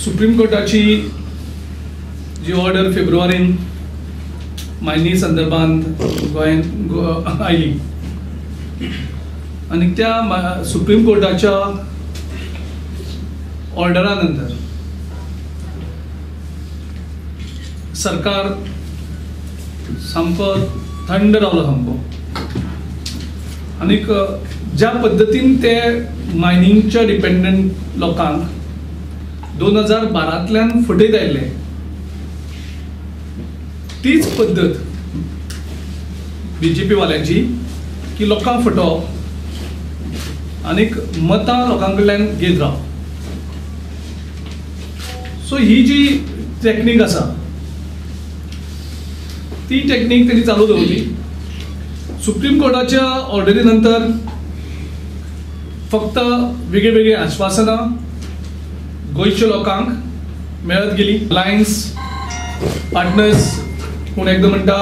Supreme कोर्टाची जी order फेब्रुवारीन Mayani संदर्भात गोंयांत oily आणि त्या सुप्रीम कोर्टाच्या ऑर्डरा नंतर सरकार सामको थंड रावलो सामको आणि ज्या पद्धतीन ते मायनिंगच्या डिपेंडंट लोकांक 2012तल्यान फटयत आयले तीच पद्धत बीजेपी वाल्यांची की लोकांक फटोवप आणि मतां लोकां कडल्यान घेत रावप. सो ही जी टॅक्नीक आसा ती टॅक्नीक त्यांनी चालू दवरली. सुप्रीम कोर्टाच्या ऑर्डरी नंतर फक्त वेगळी वेगळी आश्वासनां गोंयच्या लोकांक मेळत गेली. अलायन्स पार्टनर्स कोण एकदां म्हणटा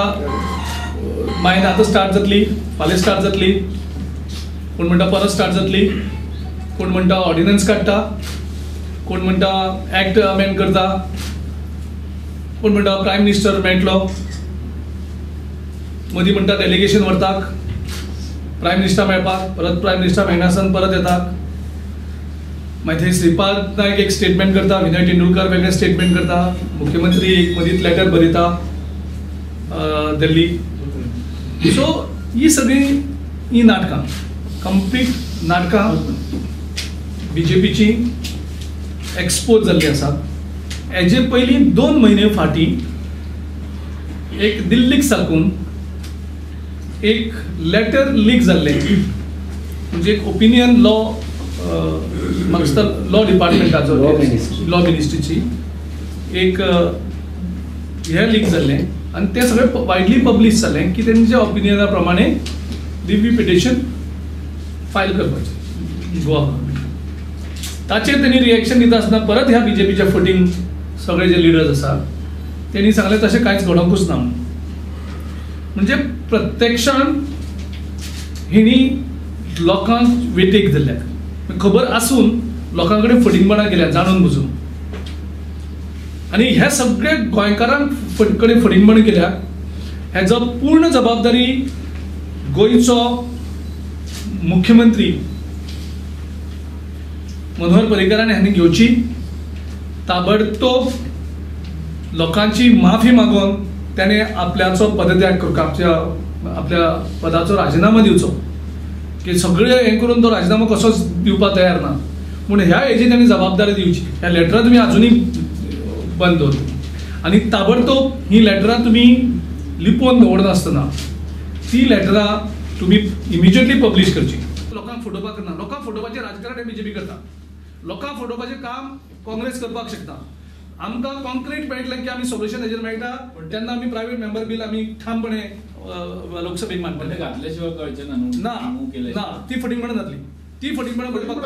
मायन आतां स्टार्ट जातली, फाल्यां स्टार्ट जातली, कोण म्हणटा परत स्टार्ट जातली, कोण म्हणटा ऑर्डिनन्स काडटा, कोण म्हणटा ऍक्ट अमेंड करता, कोण म्हणटा प्रायम मिनिस्टर मेळटलो, मदीं म्हणटा डेलिगेशन व्हरतात प्रायम मिनिस्टर मेळपाक, परत प्रायम मिनिस्टर मेळनासतना परत येतात. मागीर थंय श्रीपाद नायक एक स्टेटमेंट करता, विनय तेंडुलकर वेगळें स्टेटमेंट करता, मुख्यमंत्री एक मदींच लेटर बरयता दिल्ली. सो ही सगळी ही नाटकां कंप्लीट नाटकां बीजेपीची एक्सपोज जाल्ली आसात. हेजे पयलीं 2 म्हयने फाटीं एक दिल्लीक साकून एक लेटर लीक जाल्लें, म्हणजे एक ओपिनियन लॉ म्हाका दिसता लॉ डिपार्टमेंटाचो लॉ मिनिस्ट्रीची एक हें लीक जाल्लें आनी तें सगळें वायडली पब्लीश जालें की तेंच्या ओपिनियना प्रमाणे रिव्यू पिटिशन फायल करपाचें गोवा गव्हर्मेंट. ताचेर तेणी रिएक्शन दिता आसतना परत ह्या बीजेपीच्या फटींग सगळे जे लिडर्स आसात तेणी सांगलें तशें कांयच घडोवंकूच ना. म्हणजे प्रत्यक्षान हिणी लोकांक वेटेक धरल्यात, खबर आसून लोकां कडेन फटींगपणां केल्या जाणून बुजून, आनी हे सगळे गोंयकारांक कडेन फटींगपणां केल्या हेजो पूर्ण जबाबदारी गोंयचो मुख्यमंत्री मनोहर पर्रीकारान हांणी घेवची. ताबडतोब लोकांची माफी मागून त्याने आपल्याचो पदत्याग करपाक, आपल्या पदाचो राजिनामा दिवचो, की सगळे हें करून तो राजिनामा कसोच दिवपाक तयार ना, पूण ह्या हेजी तांणी जबाबदारी दिवची. ह्या लेटरां तुमी आजुनूय बंद दवरली आनी ताबडतोब ही लेटरां तुमी लिपोवन दवरनासतना ती लेटरां तुमी इमिजिएटली पब्लीश करची. लोकांक फटोवपाक करना, लोकांक फटोवपाचें राजकारण बीजेपी करता, लोकांक फटोवपाचें काम काँग्रेस करपाक शकता. आमकां कॉन्क्रीट मेळटलें की आमी सोल्युशन हेजेर मेळटा तेन्ना आमी प्रायवेट मेंबर बील आमी ठामपणे लोकसभेक मांडटले. घातल्याशिवाय कळचें ना ना ती फटींगपणां जातली, ती फटींगपणां करपाक